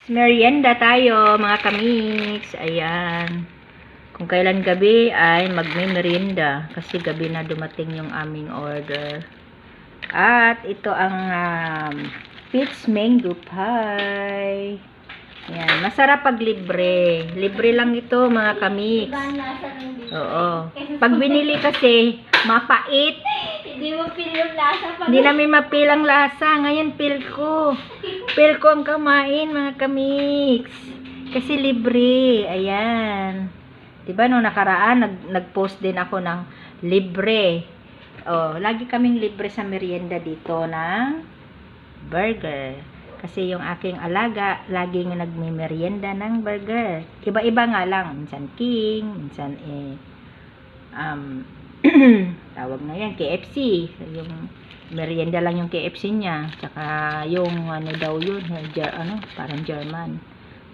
Merienda tayo, mga kamiks. Ayan. Kung kailan gabi ay magme-merienda. Kasi gabi na dumating yung aming order. At ito ang peach mango pie. Ayan. Masarap pag libre. Libre lang ito, mga kamiks. Oo. Pag binili kasi, mapait. Hindi mo feel yung lasa pag... Hindi namin mapil ang lasa. Ngayon, feel ko. Feel ko ang kamain, mga kamiks. Kasi libre. Ayan. Diba, nung nakaraan, nag-post din ako ng libre. Oh, lagi kaming libre sa merienda dito ng burger. Kasi yung aking alaga, laging nagme-merienda ng burger. Iba-iba nga lang. Minsan king, minsan tawag na yan, KFC. Yung merienda lang yung KFC niya. Tsaka yung ano daw yun, parang German.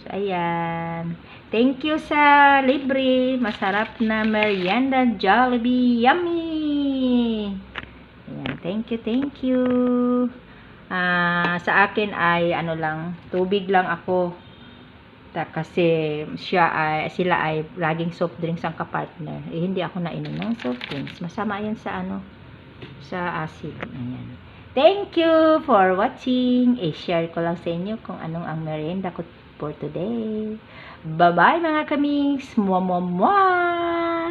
So, ayan. Thank you sa libre. Masarap na merienda Jollibee. Yummy! Ayan, thank you. Sa akin ay ano lang, tubig lang ako. Kasi sila ay laging soft drinks ang kapartner. Hindi ako nainom ng soft drinks. Masama yan sa sa acid. Ayan. Thank you for watching. I-share ko lang sa inyo kung anong ang merienda ko for today. Bye-bye, mga kamiks. Mwah, mwah, mwah.